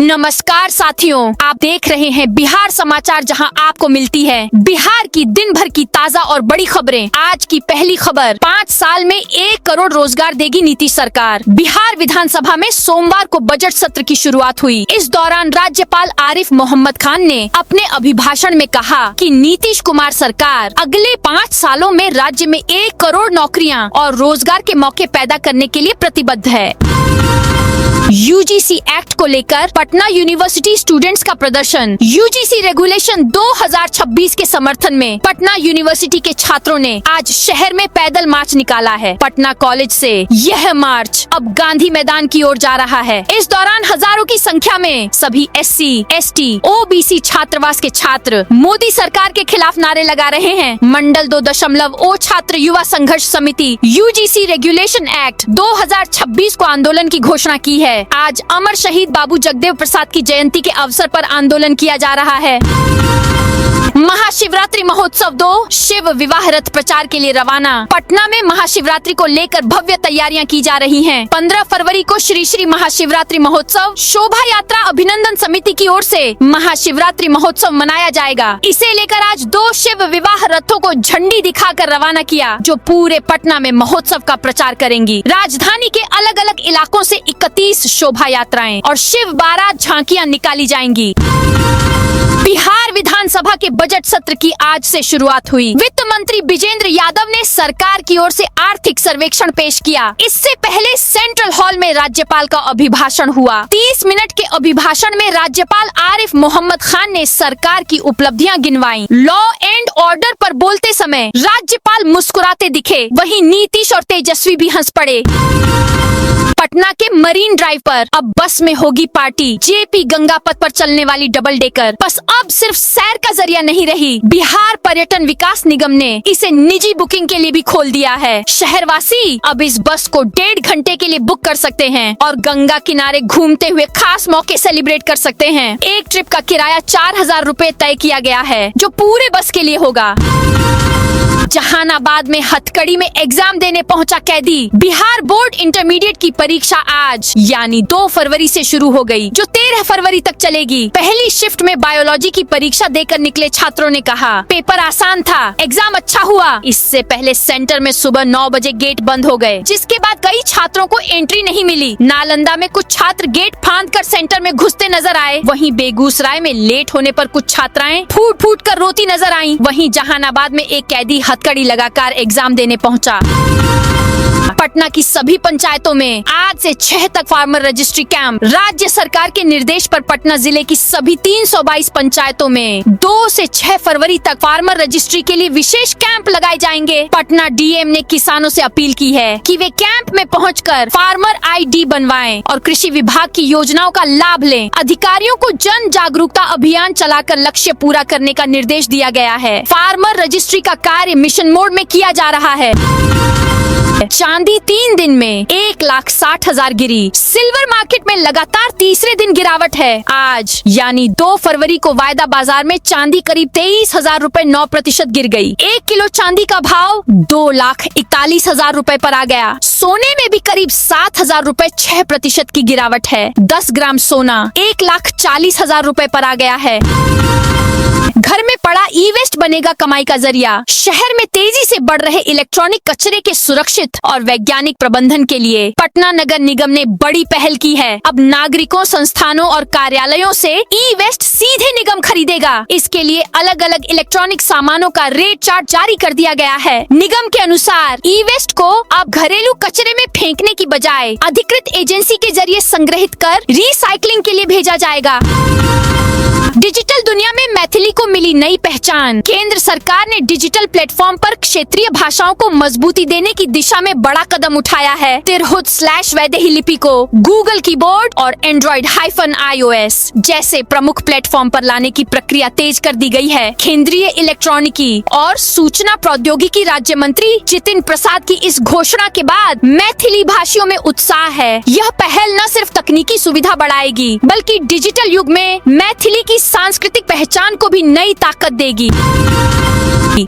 नमस्कार साथियों, आप देख रहे हैं बिहार समाचार, जहां आपको मिलती है बिहार की दिन भर की ताजा और बड़ी खबरें। आज की पहली खबर, 5 साल में 1 करोड़ रोजगार देगी नीतीश सरकार। बिहार विधानसभा में सोमवार को बजट सत्र की शुरुआत हुई। इस दौरान राज्यपाल आरिफ मोहम्मद खान ने अपने अभिभाषण में कहा कि नीतीश कुमार सरकार अगले 5 सालों में राज्य में 1 करोड़ नौकरियां और रोजगार के मौके पैदा करने के लिए प्रतिबद्ध है। यूजीसी एक्ट को लेकर पटना यूनिवर्सिटी स्टूडेंट्स का प्रदर्शन। यूजीसी रेगुलेशन 2026 के समर्थन में पटना यूनिवर्सिटी के छात्रों ने आज शहर में पैदल मार्च निकाला है। पटना कॉलेज से यह मार्च अब गांधी मैदान की ओर जा रहा है। इस दौरान हजारों की संख्या में सभी SC, ST, OBC छात्रावास के छात्र मोदी सरकार के खिलाफ नारे लगा रहे हैं। मंडल 2.0 छात्र युवा संघर्ष समिति यूजीसी रेगुलेशन एक्ट 2026 को आंदोलन की घोषणा की है। आज अमर शहीद बाबू जगदेव प्रसाद की जयंती के अवसर पर आंदोलन किया जा रहा है। महाशिवरात्रि महोत्सव 2 शिव विवाह रथ प्रचार के लिए रवाना। पटना में महाशिवरात्रि को लेकर भव्य तैयारियां की जा रही हैं। 15 फरवरी को श्री श्री महाशिवरात्रि महोत्सव शोभा यात्रा अभिनंदन समिति की ओर से महाशिवरात्रि महोत्सव मनाया जाएगा। इसे लेकर आज 2 शिव विवाह रथों को झंडी दिखाकर रवाना किया, जो पूरे पटना में महोत्सव का प्रचार करेंगी। राजधानी के अलग अलग इलाकों से 31 शोभा यात्राएं और शिव बारात झांकियां निकाली जाएंगी। बिहार विधानसभा के बजट सत्र की आज से शुरुआत हुई। वित्त मंत्री विजेंद्र यादव ने सरकार की ओर से आर्थिक सर्वेक्षण पेश किया। इससे पहले सेंट्रल हॉल में राज्यपाल का अभिभाषण हुआ। 30 मिनट के अभिभाषण में राज्यपाल आरिफ मोहम्मद खान ने सरकार की उपलब्धियां गिनवाई। लॉ एंड ऑर्डर पर बोलते समय राज्यपाल मुस्कुराते दिखे, वहीं नीतीश और तेजस्वी भी हंस पड़े। पटना के मरीन ड्राइव पर अब बस में होगी पार्टी। जेपी गंगा पथ पर चलने वाली डबल डेकर बस अब सिर्फ सैर का जरिया नहीं रही। बिहार पर्यटन विकास निगम ने इसे निजी बुकिंग के लिए भी खोल दिया है। शहरवासी अब इस बस को 1.5 घंटे के लिए बुक कर सकते हैं और गंगा किनारे घूमते हुए खास मौके सेलिब्रेट कर सकते हैं। एक ट्रिप का किराया 4000 रुपए तय किया गया है, जो पूरे बस के लिए होगा। जहानाबाद में हथकड़ी में एग्जाम देने पहुंचा कैदी। बिहार बोर्ड इंटरमीडिएट की परीक्षा आज यानी 2 फरवरी से शुरू हो गई, जो 13 फरवरी तक चलेगी। पहली शिफ्ट में बायोलॉजी की परीक्षा देकर निकले छात्रों ने कहा, पेपर आसान था, एग्जाम अच्छा हुआ। इससे पहले सेंटर में सुबह 9 बजे गेट बंद हो गए, जिसके बाद कई छात्रों को एंट्री नहीं मिली। नालंदा में कुछ छात्र गेट फांद कर सेंटर में घुसते नजर आए। वहीं बेगूसराय में लेट होने पर कुछ छात्राएं फूट फूट कर रोती नजर आईं। वहीं जहानाबाद में एक कैदी हथकड़ी लगाकर एग्जाम देने पहुंचा। पटना की सभी पंचायतों में आज से 6 तक फार्मर रजिस्ट्री कैंप। राज्य सरकार के निर्देश पर पटना जिले की सभी 322 पंचायतों में 2 से 6 फरवरी तक फार्मर रजिस्ट्री के लिए विशेष कैंप लगाए जाएंगे। पटना डीएम ने किसानों से अपील की है कि वे कैंप में पहुंचकर फार्मर ID बनवाएं और कृषि विभाग की योजनाओं का लाभ लें। अधिकारियों को जन जागरूकता अभियान चलाकर लक्ष्य पूरा करने का निर्देश दिया गया है। फार्मर रजिस्ट्री का कार्य मिशन मोड में किया जा रहा है। चांदी 3 दिन में 1,60,000 गिरी। सिल्वर मार्केट में लगातार तीसरे दिन गिरावट है। आज यानी 2 फरवरी को वायदा बाजार में चांदी करीब 23,000 रुपए 9% गिर गई। 1 किलो चांदी का भाव 2,41,000 रुपए पर आ गया। सोने में भी करीब 7,000 रुपए 6% की गिरावट है। 10 ग्राम सोना 1,40,000 रुपए पर आ गया है। घर में पड़ा ई-वेस्ट बनेगा कमाई का जरिया। शहर में तेजी से बढ़ रहे इलेक्ट्रॉनिक कचरे के सुरक्षित और वैज्ञानिक प्रबंधन के लिए पटना नगर निगम ने बड़ी पहल की है। अब नागरिकों, संस्थानों और कार्यालयों से ई-वेस्ट सीधे निगम खरीदेगा। इसके लिए अलग अलग इलेक्ट्रॉनिक सामानों का रेट चार्ट जारी कर दिया गया है। निगम के अनुसार ई-वेस्ट को अब घरेलू कचरे में फेंकने की बजाय अधिकृत एजेंसी के जरिए संग्रहित कर रिसाइकलिंग के लिए भेजा जाएगा। डिजिटल दुनिया में मैथिली को मिली नई पहचान। केंद्र सरकार ने डिजिटल प्लेटफॉर्म पर क्षेत्रीय भाषाओं को मजबूती देने की दिशा में बड़ा कदम उठाया है। तिरहुत/वैदेही लिपि को गूगल कीबोर्ड और Android-iOS जैसे प्रमुख प्लेटफॉर्म पर लाने की प्रक्रिया तेज कर दी गई है। केंद्रीय इलेक्ट्रॉनिकी और सूचना प्रौद्योगिकी राज्य मंत्री जितिन प्रसाद की इस घोषणा के बाद मैथिली भाषियों में उत्साह है। यह पहल न सिर्फ तकनीकी सुविधा बढ़ाएगी, बल्कि डिजिटल युग में मैथिली की सांस्कृतिक पहचान को भी नई ताकत देगी।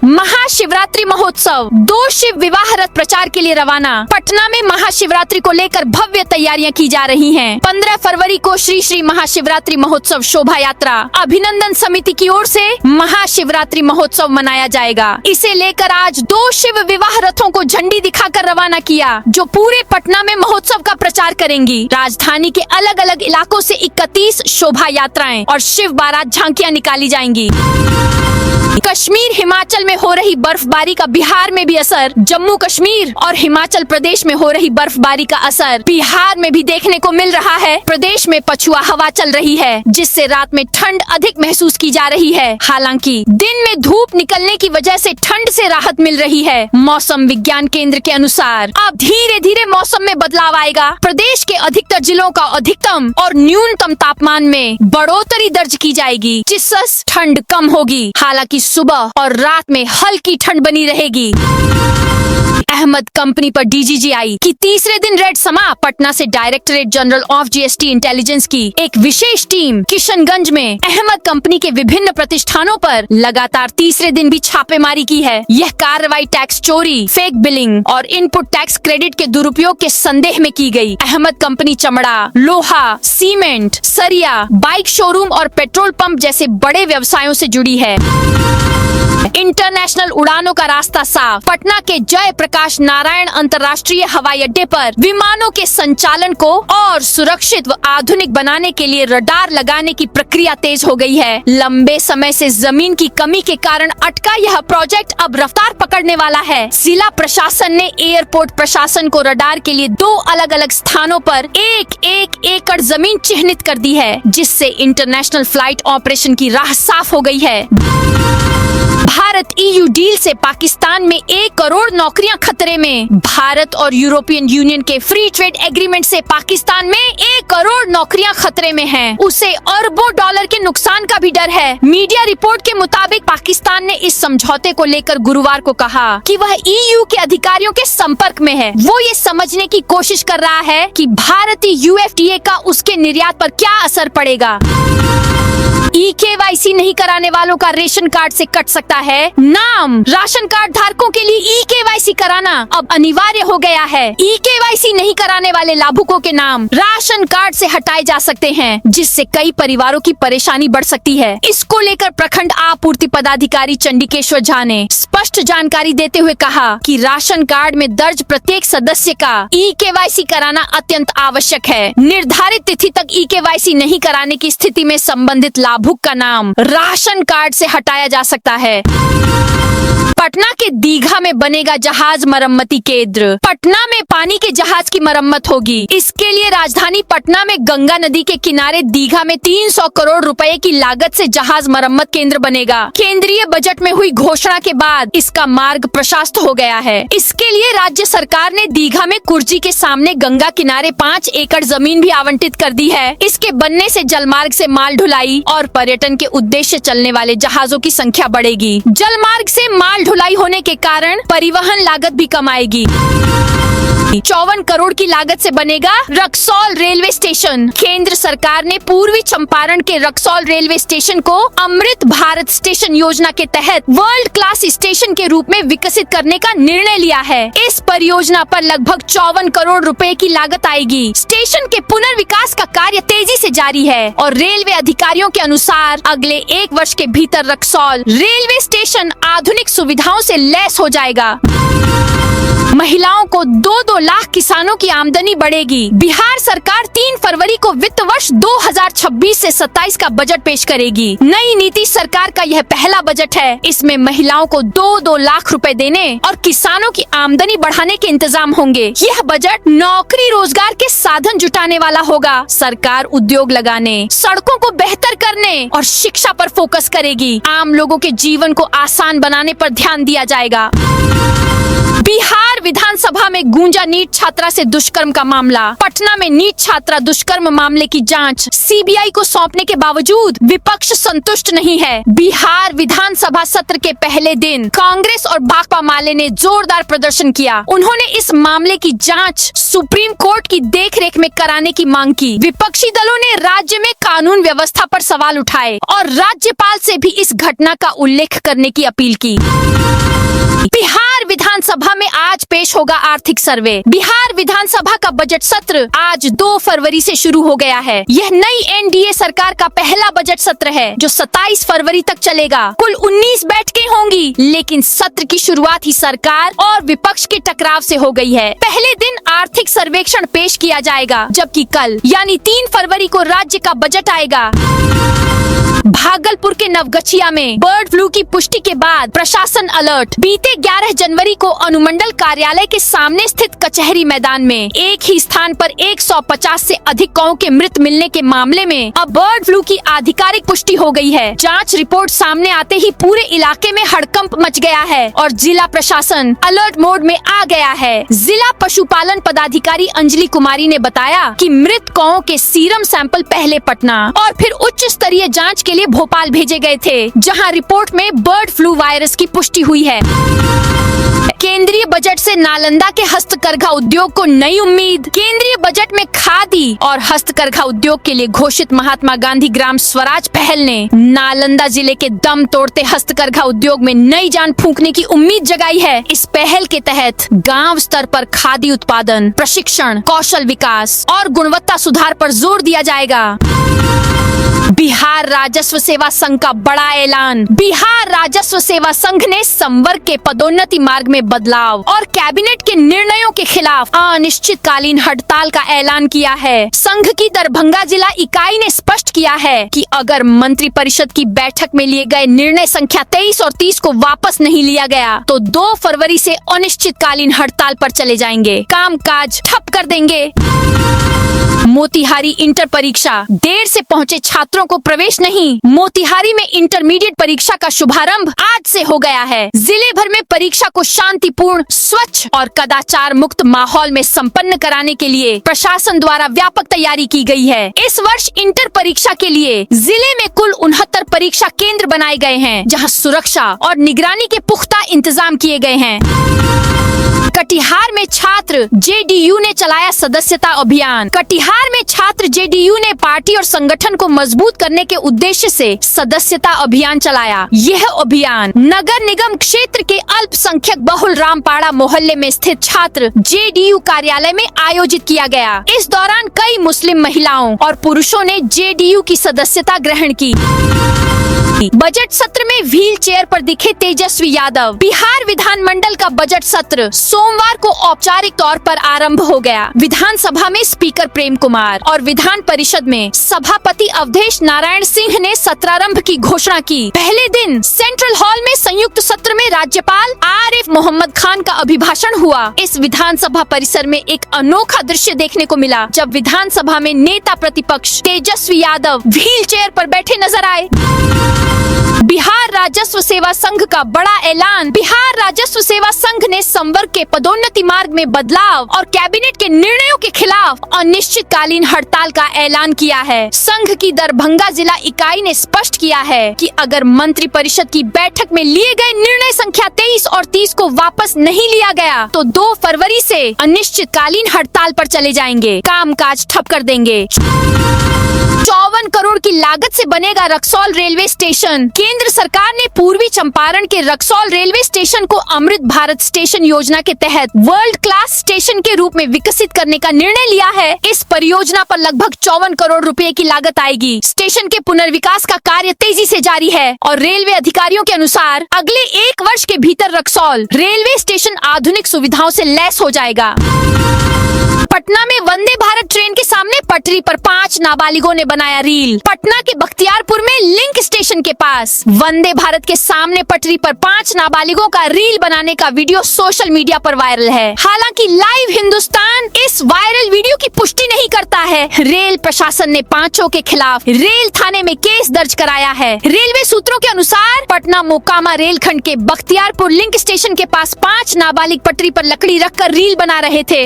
महाशिवरात्रि महोत्सव, 2 शिव विवाह रथ प्रचार के लिए रवाना। पटना में महाशिवरात्रि को लेकर भव्य तैयारियां की जा रही हैं। 15 फरवरी को श्री श्री महाशिवरात्रि महोत्सव शोभा यात्रा अभिनंदन समिति की ओर से महाशिवरात्रि महोत्सव मनाया जाएगा। इसे लेकर आज 2 शिव विवाह रथों को झंडी दिखाकर रवाना किया, जो पूरे पटना में महोत्सव का प्रचार करेंगी। राजधानी के अलग अलग इलाकों से 31 शोभा यात्राएं और शिव बारात झांकियां निकाली जाएंगी। कश्मीर हिमाचल में हो रही बर्फबारी का बिहार में भी असर। जम्मू कश्मीर और हिमाचल प्रदेश में हो रही बर्फबारी का असर बिहार में भी देखने को मिल रहा है। प्रदेश में पछुआ हवा चल रही है, जिससे रात में ठंड अधिक महसूस की जा रही है। हालांकि दिन में धूप निकलने की वजह से ठंड से राहत मिल रही है। मौसम विज्ञान केंद्र के अनुसार अब धीरे धीरे मौसम में बदलाव आएगा। प्रदेश के अधिकतर जिलों का अधिकतम और न्यूनतम तापमान में बढ़ोतरी दर्ज की जाएगी, जिससे ठंड कम होगी। हालांकि सुबह और रात में हल्की ठंड बनी रहेगी। अहमद कंपनी पर डीजीजीआई की तीसरे दिन रेड समा। पटना से directorate general of GST intelligence की एक विशेष टीम किशनगंज में अहमद कंपनी के विभिन्न प्रतिष्ठानों पर लगातार तीसरे दिन भी छापेमारी की है। यह कार्रवाई टैक्स चोरी, फेक बिलिंग और इनपुट टैक्स क्रेडिट के दुरुपयोग के संदेह में की गई। अहमद कंपनी चमड़ा, लोहा, सीमेंट, सरिया, बाइक शोरूम और पेट्रोल पंप जैसे बड़े व्यवसायों से जुड़ी है। इंटरनेशनल उड़ानों का रास्ता साफ। पटना के जय प्रकाश नारायण अंतर्राष्ट्रीय हवाई अड्डे पर विमानों के संचालन को और सुरक्षित व आधुनिक बनाने के लिए रडार लगाने की प्रक्रिया तेज हो गई है। लंबे समय से जमीन की कमी के कारण अटका यह प्रोजेक्ट अब रफ्तार पकड़ने वाला है। जिला प्रशासन ने एयरपोर्ट प्रशासन को रडार के लिए 2 अलग अलग स्थानों पर 1-1 एकड़ जमीन चिन्हित कर दी है, जिससे इंटरनेशनल फ्लाइट ऑपरेशन की राह साफ हो गई है। भारत EU डील से पाकिस्तान में 1 करोड़ नौकरियां खतरे में। भारत और यूरोपियन यूनियन के फ्री ट्रेड एग्रीमेंट से पाकिस्तान में 1 करोड़ नौकरियां खतरे में हैं। उसे अरबों डॉलर के नुकसान का भी डर है। मीडिया रिपोर्ट के मुताबिक पाकिस्तान ने इस समझौते को लेकर गुरुवार को कहा कि वह EU के अधिकारियों के संपर्क में है। वो ये समझने की कोशिश कर रहा है कि भारतीय UFTA का उसके निर्यात पर क्या असर पड़ेगा। EKYC नहीं कराने वालों का रेशन कार्ड से कट सकता है नाम। राशन कार्ड धारकों के लिए EKYC कराना अब अनिवार्य हो गया है। EKYC नहीं कराने वाले लाभुकों के नाम राशन कार्ड से हटाए जा सकते हैं, जिससे कई परिवारों की परेशानी बढ़ सकती है। इसको लेकर प्रखंड आपूर्ति पदाधिकारी चंडिकेश्वर झा ने स्पष्ट जानकारी देते हुए कहा कि राशन कार्ड में दर्ज प्रत्येक सदस्य का EKYC कराना अत्यंत आवश्यक है। निर्धारित तिथि तक EKYC नहीं कराने की स्थिति में संबंधित लाभुक का नाम राशन कार्ड से हटाया जा सकता है। पटना के दीघा में बनेगा जहाज मरम्मती केंद्र। पटना में पानी के जहाज की मरम्मत होगी। इसके लिए राजधानी पटना में गंगा नदी के किनारे दीघा में 300 करोड़ रुपए की लागत से जहाज मरम्मत केंद्र बनेगा। केंद्रीय बजट में हुई घोषणा के बाद इसका मार्ग प्रशस्त हो गया है। इसके लिए राज्य सरकार ने दीघा में कुर्जी के सामने गंगा किनारे 5 एकड़ जमीन भी आवंटित कर दी है। इसके बनने से जलमार्ग से माल ढुलाई और पर्यटन के उद्देश्य चलने वाले जहाजों की संख्या बढ़ेगी। जलमार्ग से माल ढुलाई होने के कारण परिवहन लागत भी कम आएगी। 54 करोड़ की लागत से बनेगा रक्सौल रेलवे स्टेशन। केंद्र सरकार ने पूर्वी चंपारण के रक्सौल रेलवे स्टेशन को अमृत भारत स्टेशन योजना के तहत वर्ल्ड क्लास स्टेशन के रूप में विकसित करने का निर्णय लिया है। इस परियोजना पर लगभग 54 करोड़ रुपए की लागत आएगी। स्टेशन के पुनर्विकास का कार्य तेजी से जारी है और रेलवे अधिकारियों के अनुसार अगले 1 वर्ष के भीतर रक्सौल रेलवे स्टेशन आधुनिक सुविधाओं से लैस हो जाएगा। महिलाओं को 2-2 लाख किसानों की आमदनी बढ़ेगी। बिहार सरकार 3 फरवरी को वित्त वर्ष 2026 से 27 का बजट पेश करेगी। नई नीति सरकार का यह पहला बजट है। इसमें महिलाओं को 2-2 लाख रुपए देने और किसानों की आमदनी बढ़ाने के इंतजाम होंगे। यह बजट नौकरी रोजगार के साधन जुटाने वाला होगा। सरकार उद्योग लगाने, सड़कों को बेहतर करने और शिक्षा पर फोकस करेगी। आम लोगों के जीवन को आसान बनाने पर ध्यान दिया जाएगा। बिहार विधानसभा में गूंजा नीट छात्रा से दुष्कर्म का मामला। पटना में नीट छात्रा दुष्कर्म मामले की जांच सीबीआई को सौंपने के बावजूद विपक्ष संतुष्ट नहीं है। बिहार विधानसभा सत्र के पहले दिन कांग्रेस और भाकपा माले ने जोरदार प्रदर्शन किया। उन्होंने इस मामले की जांच सुप्रीम कोर्ट की देखरेख में कराने की मांग की। विपक्षी दलों ने राज्य में कानून व्यवस्था पर सवाल उठाए और राज्यपाल से भी इस घटना का उल्लेख करने की अपील की। बिहार विधानसभा में आज पेश होगा आर्थिक सर्वे। बिहार विधानसभा का बजट सत्र आज 2 फरवरी से शुरू हो गया है। यह नई एनडीए सरकार का पहला बजट सत्र है जो 27 फरवरी तक चलेगा। कुल 19 बैठकें होंगी, लेकिन सत्र की शुरुआत ही सरकार और विपक्ष के टकराव से हो गई है। पहले दिन आर्थिक सर्वेक्षण पेश किया जाएगा, जबकि कल यानी 3 फरवरी को राज्य का बजट आएगा। भागलपुर के नवगछिया में बर्ड फ्लू की पुष्टि के बाद प्रशासन अलर्ट। बीते 11 जनवरी को अनुमंडल कार्यालय के सामने स्थित कचहरी मैदान में एक ही स्थान पर 150 से अधिक कौओं के मृत मिलने के मामले में अब बर्ड फ्लू की आधिकारिक पुष्टि हो गई है। जांच रिपोर्ट सामने आते ही पूरे इलाके में हड़कंप मच गया है और जिला प्रशासन अलर्ट मोड में आ गया है। जिला पशुपालन पदाधिकारी अंजलि कुमारी ने बताया कि मृत कौओं के सीरम सैंपल पहले पटना और फिर उच्च स्तरीय जांच के लिए भोपाल भेजे गए थे, जहां रिपोर्ट में बर्ड फ्लू वायरस की पुष्टि हुई है। केंद्रीय बजट से नालंदा के हस्तकरघा उद्योग को नई उम्मीद। केंद्रीय बजट में खादी और हस्तकरघा उद्योग के लिए घोषित महात्मा गांधी ग्राम स्वराज पहल ने नालंदा जिले के दम तोड़ते हस्तकरघा उद्योग में नई जान फूंकने की उम्मीद जगाई है। इस पहल के तहत गांव स्तर पर खादी उत्पादन, प्रशिक्षण, कौशल विकास और गुणवत्ता सुधार पर जोर दिया जाएगा। बिहार राजस्व सेवा संघ का बड़ा ऐलान। बिहार राजस्व सेवा संघ ने संवर्ग के पदोन्नति मार्ग में बदलाव और कैबिनेट के निर्णयों के खिलाफ अनिश्चितकालीन हड़ताल का ऐलान किया है। संघ की दरभंगा जिला इकाई ने स्पष्ट किया है कि अगर मंत्रिपरिषद की बैठक में लिए गए निर्णय संख्या 23 और 30 को वापस नहीं लिया गया तो 2 फरवरी से अनिश्चितकालीन हड़ताल पर चले जाएंगे, कामकाज ठप कर देंगे। मोतिहारी इंटर परीक्षा, देर से पहुंचे छात्रों को प्रवेश नहीं। मोतिहारी में इंटरमीडिएट परीक्षा का शुभारंभ आज से हो गया है। जिले भर में परीक्षा को शांतिपूर्ण, स्वच्छ और कदाचार मुक्त माहौल में संपन्न कराने के लिए प्रशासन द्वारा व्यापक तैयारी की गई है। इस वर्ष इंटर परीक्षा के लिए जिले में कुल 69 परीक्षा केंद्र बनाए गए हैं, जहां सुरक्षा और निगरानी के पुख्ता इंतजाम किए गए हैं। कटिहार में छात्र जेडीयू ने चलाया सदस्यता अभियान। कटिहार में छात्र जेडीयू ने पार्टी और संगठन को मजबूत करने के उद्देश्य से सदस्यता अभियान चलाया। यह अभियान नगर निगम क्षेत्र के अल्पसंख्यक बहुल रामपाड़ा मोहल्ले में स्थित छात्र जेडीयू कार्यालय में आयोजित किया गया। इस दौरान कई मुस्लिम महिलाओं और पुरुषों ने जेडीयू की सदस्यता ग्रहण की। बजट सत्र में व्हील चेयर पर दिखे तेजस्वी यादव। बिहार विधानमंडल का बजट सत्र सोमवार को औपचारिक तौर पर आरंभ हो गया। विधानसभा में स्पीकर प्रेम कुमार और विधान परिषद में सभापति अवधेश नारायण सिंह ने सत्रारंभ की घोषणा की। पहले दिन सेंट्रल हॉल में संयुक्त सत्र में राज्यपाल आरिफ मोहम्मद खान का अभिभाषण हुआ। इस विधानसभा परिसर में एक अनोखा दृश्य देखने को मिला, जब विधानसभा में नेता प्रतिपक्ष तेजस्वी यादव व्हील चेयर पर बैठे नजर आए। बिहार राजस्व सेवा संघ का बड़ा ऐलान। बिहार राजस्व सेवा संघ ने संवर्ग के पदोन्नति मार्ग में बदलाव और कैबिनेट के निर्णयों के खिलाफ अनिश्चितकालीन हड़ताल का ऐलान किया है। संघ की दरभंगा जिला इकाई ने स्पष्ट किया है कि अगर मंत्रिपरिषद की बैठक में लिए गए निर्णय संख्या 23 और 30 को वापस नहीं लिया गया तो 2 फरवरी से अनिश्चितकालीन हड़ताल पर चले जाएंगे, कामकाज ठप कर देंगे। 54 करोड़ की लागत से बनेगा रक्सौल रेलवे स्टेशन। केंद्र सरकार ने पूर्वी चंपारण के रक्सौल रेलवे स्टेशन को अमृत भारत स्टेशन योजना के तहत वर्ल्ड क्लास स्टेशन के रूप में विकसित करने का निर्णय लिया है। इस परियोजना पर लगभग 54 करोड़ रुपए की लागत आएगी। स्टेशन के पुनर्विकास का कार्य तेजी से जारी है और रेलवे अधिकारियों के अनुसार अगले 1 वर्ष के भीतर रक्सौल रेलवे स्टेशन आधुनिक सुविधाओं से लैस हो जाएगा। पटना में वंदे भारत ट्रेन के सामने पटरी पर 5 नाबालिगों ने बनाया रील। पटना पटना के बख्तियारपुर में लिंक स्टेशन के पास वंदे भारत के सामने पटरी पर 5 नाबालिगों का रील बनाने का वीडियो सोशल मीडिया पर वायरल है। हालांकि लाइव हिंदुस्तान इस वायरल वीडियो की पुष्टि नहीं करता है। रेल प्रशासन ने पांचों के खिलाफ रेल थाने में केस दर्ज कराया है। रेलवे सूत्रों के अनुसार पटना मोकामा रेलखंड के बख्तियारपुर लिंक स्टेशन के पास 5 नाबालिग पटरी पर लकड़ी रखकर रील बना रहे थे।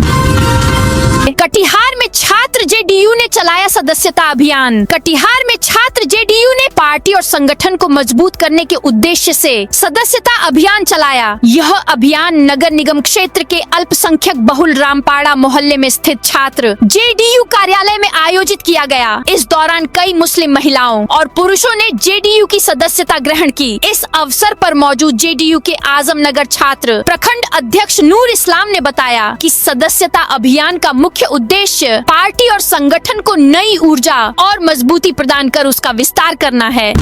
कटिहार में छात्र जेडीयू ने चलाया सदस्यता अभियान। कटिहार में छात्र जेडीयू ने पार्टी और संगठन को मजबूत करने के उद्देश्य से सदस्यता अभियान चलाया। यह अभियान नगर निगम क्षेत्र के अल्पसंख्यक बहुल रामपाड़ा मोहल्ले में स्थित छात्र जेडीयू कार्यालय में आयोजित किया गया। इस दौरान कई मुस्लिम महिलाओं और पुरुषों ने जेडीयू की सदस्यता ग्रहण की। इस अवसर पर मौजूद जेडीयू के आजमनगर छात्र प्रखंड अध्यक्ष नूर इस्लाम ने बताया कि सदस्यता अभियान का मुख्य उद्देश्य पार्टी और संगठन को नई ऊर्जा और मजबूती प्रदान कर उसका विस्तार करना है।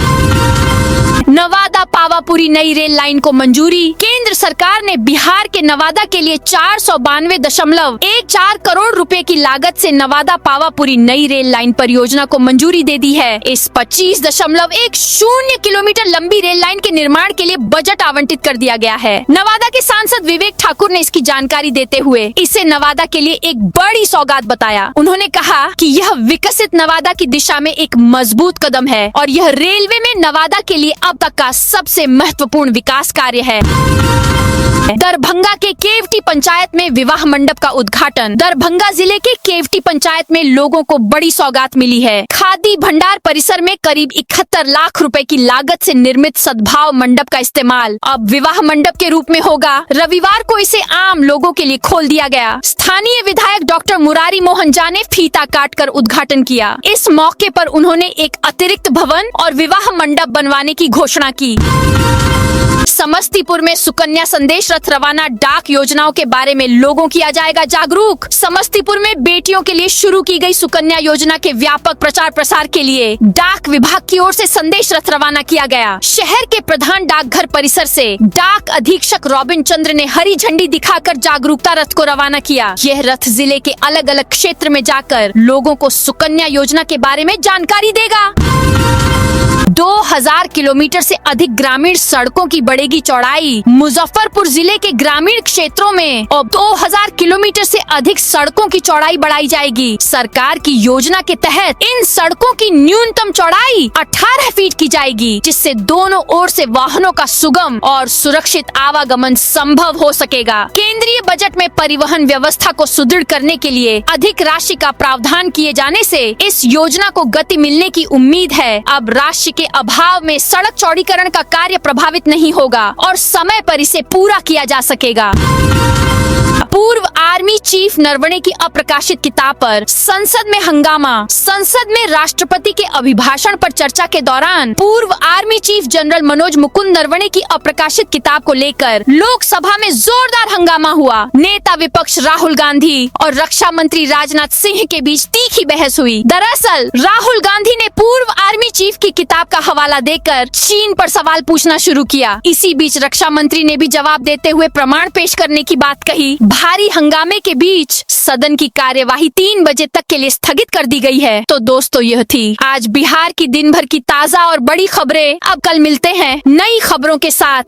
नवादा पावापुरी नई रेल लाइन को मंजूरी। केंद्र सरकार ने बिहार के नवादा के लिए 492.14 करोड़ रुपए की लागत से नवादा पावापुरी नई रेल लाइन परियोजना को मंजूरी दे दी है। इस 25.10 किलोमीटर लंबी रेल लाइन के निर्माण के लिए बजट आवंटित कर दिया गया है। नवादा के सांसद विवेक ठाकुर ने इसकी जानकारी देते हुए इसे नवादा के लिए एक बड़ी सौगात बताया। उन्होंने कहा कि यह विकसित नवादा की दिशा में एक मजबूत कदम है और यह रेलवे में नवादा के लिए अब तक का सबसे महत्वपूर्ण विकास कार्य है। दरभंगा के केवटी पंचायत में विवाह मंडप का उद्घाटन। दरभंगा जिले के केवटी पंचायत में लोगों को बड़ी सौगात मिली है। खादी भंडार परिसर में करीब 71 लाख रुपए की लागत से निर्मित सद्भाव मंडप का इस्तेमाल अब विवाह मंडप के रूप में होगा। रविवार को इसे आम लोगों के लिए खोल दिया गया। स्थानीय विधायक डॉक्टर मुरारी मोहन झा ने फीता काटकर उद्घाटन किया। इस मौके पर उन्होंने एक अतिरिक्त भवन और विवाह मंडप बनवाने की घोषणा की। समस्तीपुर में सुकन्या संदेश रथ रवाना। डाक योजनाओं के बारे में लोगों किया जाएगा जागरूक। समस्तीपुर में बेटियों के लिए शुरू की गई सुकन्या योजना के व्यापक प्रचार प्रसार के लिए डाक विभाग की ओर से संदेश रथ रवाना किया गया। शहर के प्रधान डाकघर परिसर से डाक अधीक्षक रॉबिन चंद्र ने हरी झंडी दिखाकर जागरूकता रथ को रवाना किया। यह रथ जिले के अलग अलग क्षेत्र में जाकर लोगों को सुकन्या योजना के बारे में जानकारी देगा। 2000 किलोमीटर से अधिक ग्रामीण सड़कों की बढ़ेगी चौड़ाई। मुजफ्फरपुर जिले के ग्रामीण क्षेत्रों में अब 2000 किलोमीटर से अधिक सड़कों की चौड़ाई बढ़ाई जाएगी। सरकार की योजना के तहत इन सड़कों की न्यूनतम चौड़ाई 18 फीट की जाएगी, जिससे दोनों ओर से वाहनों का सुगम और सुरक्षित आवागमन संभव हो सकेगा। केंद्रीय बजट में परिवहन व्यवस्था को सुदृढ़ करने के लिए अधिक राशि का प्रावधान किए जाने से इस योजना को गति मिलने की उम्मीद है। अब राशि के अभाव में सड़क चौड़ीकरण का कार्य प्रभावित नहीं होगा और समय पर इसे पूरा किया जा सकेगा। पूर्व आर्मी चीफ नरवणे की अप्रकाशित किताब पर संसद में हंगामा। संसद में राष्ट्रपति के अभिभाषण पर चर्चा के दौरान पूर्व army chief general Manoj Mukund Naravane की अप्रकाशित किताब को लेकर लोकसभा में जोरदार हंगामा हुआ। नेता विपक्ष राहुल गांधी और रक्षा मंत्री राजनाथ सिंह के बीच तीखी बहस हुई। दरअसल राहुल गांधी ने पूर्व आर्मी चीफ की किताब का हवाला देकर चीन पर सवाल पूछना शुरू किया। इसी बीच रक्षा मंत्री ने भी जवाब देते हुए प्रमाण पेश करने की बात कही। भारी हंगामे के बीच सदन की कार्यवाही 3 बजे तक के लिए स्थगित कर दी गई है। तो दोस्तों, यह थी आज बिहार की दिन भर की ताजा और बड़ी खबरें। अब कल मिलते हैं नई खबरों के साथ।